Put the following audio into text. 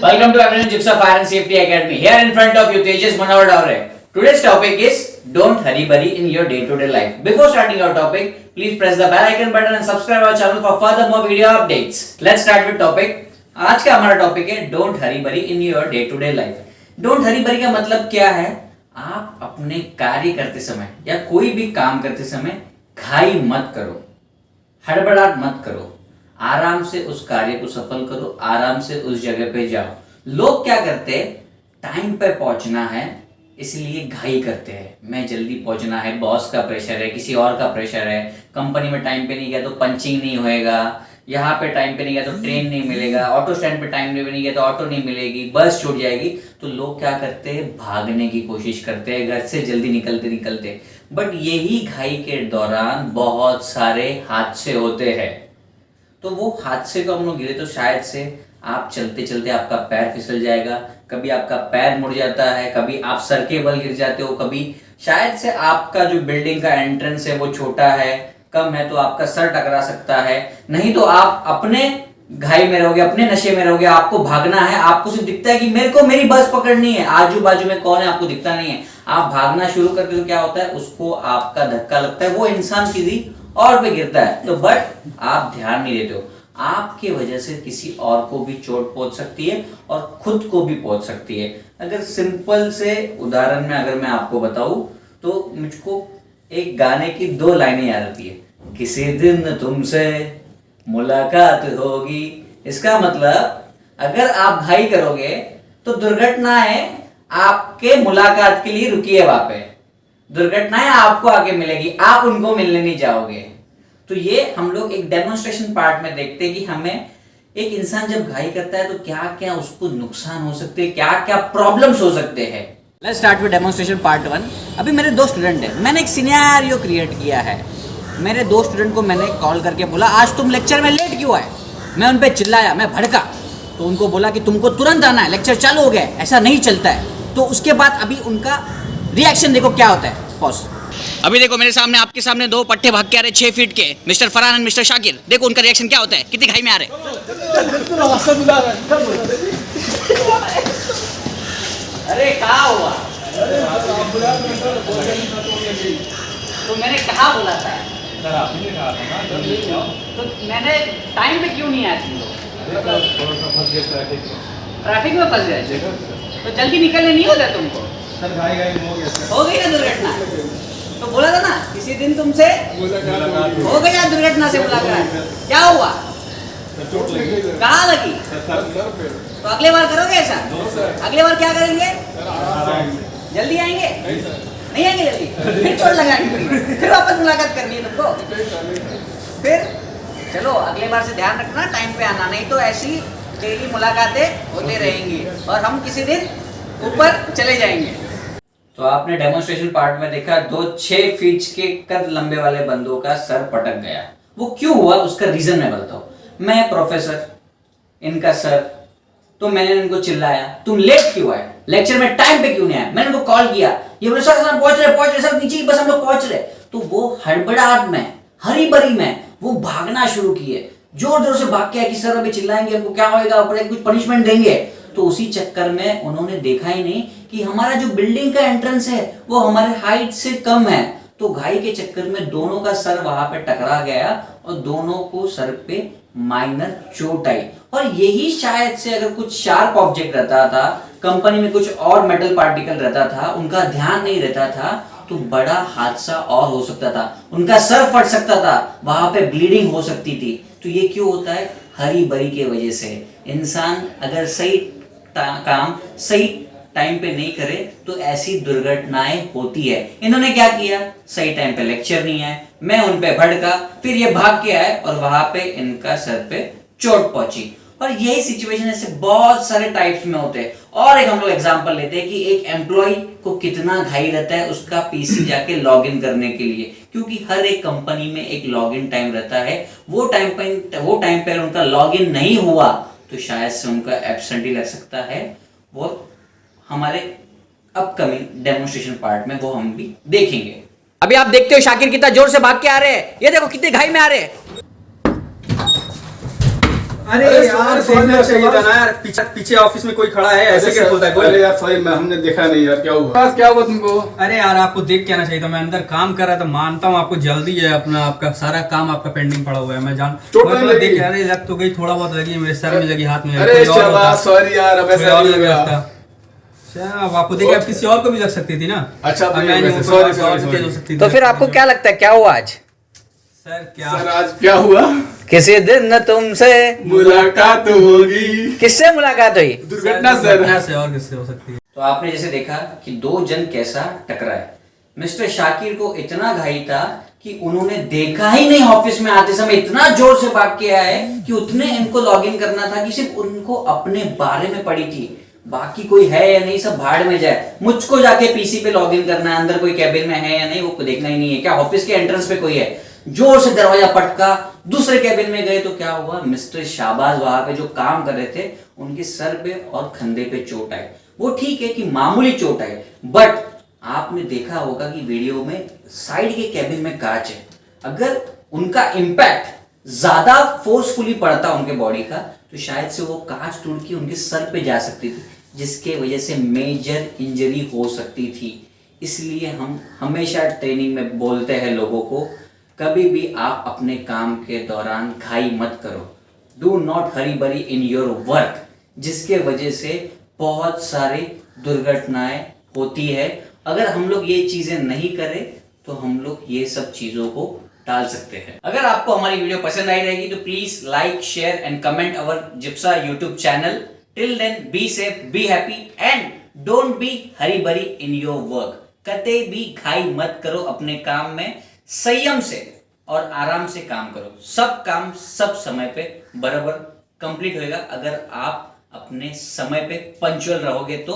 Welcome to Everyone Gypsy Fire and Safety Academy. Here in front of you, Tejas Manawar Daure. Today's topic is don't hurry burry in your day-to-day life. Before starting our topic, please press the bell icon button and subscribe our channel for further more video updates. Let's start with topic. आज का हमारा topic है don't hurry burry in your day to day life. Don't hurry burry का मतलब क्या है? आप अपने कार्य करते समय या कोई भी काम करते समय घाई मत करो, हड़बड़ाहट मत करो, आराम से उस कार्य को सफल करो, आराम से उस जगह पे जाओ। लोग क्या करते हैं, टाइम पे पहुंचना है इसलिए घाई करते हैं। मैं जल्दी पहुंचना है, बॉस का प्रेशर है, किसी और का प्रेशर है, कंपनी में टाइम पे नहीं गया तो पंचिंग नहीं होएगा, यहाँ पे टाइम पे नहीं गया तो ट्रेन नहीं मिलेगा, ऑटो स्टैंड पे टाइम पे नहीं गया तो ऑटो नहीं मिलेगी, बस छूट जाएगी। तो लोग क्या करते हैं, भागने की कोशिश करते हैं घर से जल्दी निकलते। बट यही घाई के दौरान बहुत सारे हादसे होते हैं। तो वो हादसे को हम लोग गिरे तो शायद से आप चलते चलते आपका पैर फिसल जाएगा, कभी आपका पैर मुड़ जाता है, कभी आप सर के बल गिर जाते हो, कभी शायद से आपका जो बिल्डिंग का एंट्रेंस है वो छोटा है, कम है, तो आपका सर टकरा सकता है। नहीं तो आप अपने घाई में रहोगे, अपने नशे में रहोगे, आपको भागना है, आपको सिर्फ दिखता है कि मेरे को मेरी बस पकड़नी है, आजू बाजू में कौन है आपको दिखता नहीं है। आप भागना शुरू करते तो क्या होता है, उसको आपका धक्का लगता है, वो इंसान किसी और पे गिरता है। तो बट आप ध्यान नहीं देते हो, आपके वजह से किसी और को भी चोट पहुंच सकती है और खुद को भी पहुंच सकती है। अगर सिंपल से उदाहरण में अगर मैं आपको बताऊं तो मुझको एक गाने की 2 लाइनें याद आती है, किसी दिन तुमसे मुलाकात होगी। इसका मतलब अगर आप घाई करोगे तो दुर्घटनाएं आपके मुलाकात के लिए रुकी है, वहां पे दुर्घटनाएं आपको आगे मिलेगी, आप उनको मिलने नहीं जाओगे। तो ये हम लोग एक डेमोन्स्ट्रेशन पार्ट में देखते हैं कि हमें एक इंसान जब घाई करता है तो क्या क्या उसको नुकसान हो सकते हैं, क्या क्या प्रॉब्लम्स हो सकते हैं। Let's start with demonstration part 1। अभी मेरे 2 स्टूडेंट हैं, मैंने एक सिनेरियो क्रिएट किया है। मेरे 2 स्टूडेंट को मैंने कॉल करके बोला आज तुम लेक्चर में लेट क्यों आए। मैं उन पर चिल्लाया, मैं भड़का, तो उनको बोला कि तुमको तुरंत आना है, लेक्चर चालू हो गया है, ऐसा नहीं चलता है। तो उसके बाद अभी उनका रिएक्शन देखो क्या होता है। पॉज। अभी देखो मेरे सामने, आपके सामने 2 पट्टे भाग के आ रहे 6 फीट के, mister Farhan and mister Shakir. देखो उनका रिएक्शन क्या होता है, कितनी घाई में आ रहे। अरे क्या हुआ? तो मैंने कहा बोला था, तो मैंने टाइम पे क्यों नहीं आया तुम लोग? ट्रैफिक में फंस गए तो जल्दी निकलने नहीं होता तुमको? हो गई ना दुर्घटना। तो बोला था ना किसी दिन तुमसे हो गया दुर्घटना से मुलाकात। क्या हुआ? कहाँ लगी? तो अगले बार करोगे ऐसा? अगले बार क्या करेंगे? जल्दी आएंगे? नहीं आएंगे जल्दी, फिर चोट लगाएंगे, फिर वापस मुलाकात करनी है तुमको। फिर चलो अगले बार से ध्यान रखना, टाइम पे आना, नहीं तो ऐसी डेली मुलाकातें होते रहेंगी और हम किसी दिन ऊपर चले जाएंगे। तो आपने डेमोन्स्ट्रेशन पार्ट में देखा 2 6 फीट के कद लंबे वाले बंदों का सर पटक गया। वो क्यों हुआ उसका रीजन मैं बताता हूँ। मैं प्रोफेसर, इनका सर, तो मैंने इनको चिल्लाया तुम लेट क्यों आए, लेक्चर में टाइम पे क्यों नहीं आए। मैंने उनको कॉल किया, ये बोले सर हम पहुंच रहे सर, नीचे बस हम लोग पहुंच रहे। तो वो हड़बड़ाहट में, हरी बरी में वो भागना शुरू किए, जोर जोर से भाग के आए कि सर अभी चिल्लाएंगे, हमको क्या होएगा, ऊपर कुछ पनिशमेंट देंगे। तो उसी चक्कर में उन्होंने देखा ही नहीं कि हमारा जो बिल्डिंग का एंट्रेंस है वो हमारे हाइट से कम है। तो घाई के चक्कर में दोनों का सर वहां पे टकरा गया और दोनों को सर पे माइनर चोट आई। और यही शायद से अगर कुछ शार्प ऑब्जेक्ट रहता था, कंपनी में कुछ और मेटल पार्टिकल रहता था, उनका ध्यान नहीं रहता था, तो बड़ा हादसा और हो सकता था, उनका सर फट सकता था, वहां पे ब्लीडिंग हो सकती थी। तो ये क्यों होता है? हरी बरी के वजह से। इंसान अगर सही काम सही टाइम पे नहीं करे तो ऐसी दुर्घटनाएं होती है। इन्होंने क्या किया, सही टाइम पे लेक्चर नहीं आए, मैं उन पे भड़का, फिर ये भाग के आए और वहां पे इनका सर पे चोट पहुंची। और यही सिचुएशन ऐसे बहुत सारे टाइप्स में होते हैं। और एक हम लोग एग्जांपल लेते हैं कि एक एम्प्लॉय को कितना घाई रहता है उसका पीसी जाके लॉग इन करने के लिए, क्योंकि हर एक कंपनी में एक लॉग इन टाइम रहता है। वो टाइम पे उनका लॉग इन नहीं हुआ तो शायद से उनका एब्सेंटी लग सकता है। वो हमारे अपकमिंग डेमोन्स्ट्रेशन पार्ट में वो हम भी देखेंगे। अभी आप देखते हो शाकिर कितना जोर से भाग के आ रहे हैं, ये देखो कितने घाई में आ रहे हैं। अरे यार देखना चाहिए था ना यार, पीछे पीछे ऑफिस में कोई खड़ा है, ऐसे क्या बोलता है कोई? अरे यार सॉरी, हमने देखा नहीं यार, क्या हुआ? क्या हुआ तुमको? अरे यार आपको देख के आना चाहिए था, मैं अंदर काम कर रहा था, मानता हूँ आपको जल्दी है, अपना आपका सारा काम आपका पेंडिंग पड़ा हुआ है, मैं जान चोट मैं नहीं थोड़ा लगी? देख अरे लग तो गई, थोड़ा बहुत लगी, मेरे सर में लगी, हाथ में लगी, अरे कोई और होता, शाबाश, सॉरी यार, अब कोई ऐसा और नहीं लग हुआ। सकता। अच्छा, अब आपको देख आप किसी और को भी लग सकती थी ना। अच्छा, अब तो मैं ये नहीं वैसे, हूँ, कोई sorry, और sorry, भी तेज हो sorry। सकती थी। तो फिर आपको क्या लगता है क्या हुआ आज? सर क्या सर आज क्या हुआ? किसी दिन तुमसे मुलाकात होगी। किससे मुलाकात हुई? दुर्घटना सर। दुर्घटना से और किससे हो सकती है? तो आपने जैसे देखा कि दो जन कैसा टकराए। मिस्टर शाकिर को इतना घाई था कि उन्होंने देखा ही नहीं, ऑफिस में आते समय इतना जोर से भाग के आए कि उतने इनको लॉगिन करना था कि सिर्फ उनको अपने बारे में पड़ी थी, बाकी कोई है या नहीं सब भाड़ में जाए। मुझको जाके पीसी पे लॉगिन करना है, अंदर कोई कैबिन में है या नहीं वो देखना ही नहीं है। क्या ऑफिस के एंट्रेंस पे कोई है? जोर से दरवाजा पटका, दूसरे कैबिन में गए तो क्या हुआ, मिस्टर शाहबाज वहां पे जो काम कर रहे थे उनके सर पे और कंधे पे चोट आई। वो ठीक है कि मामूली चोट आई, बट आपने देखा होगा कि वीडियो में साइड के कैबिन में कांच है, अगर उनका इंपैक्ट ज्यादा फोर्सफुली पड़ता उनके बॉडी का तो शायद से वो कांच टूट के उनके सर पे जा सकती थी, जिसके वजह से मेजर इंजरी हो सकती थी। इसलिए हम हमेशा ट्रेनिंग में बोलते हैं लोगों को, कभी भी आप अपने काम के दौरान घाई मत करो, do not Hari burry in your work, जिसके वजह से बहुत सारी दुर्घटनाएं होती है। अगर हम लोग ये चीजें नहीं करें तो हम लोग ये सब चीजों को टाल सकते हैं। अगर आपको हमारी वीडियो पसंद आई रहेगी तो please like, share and comment our Jipsa YouTube channel. Till then be safe, be happy and don't be hurry burry in your work. कते भी घाई मत करो अपने काम में, संयम से और आराम से काम करो। सब काम सब समय पे बराबर कंप्लीट होएगा अगर आप अपने समय पे पंक्चुअल रहोगे तो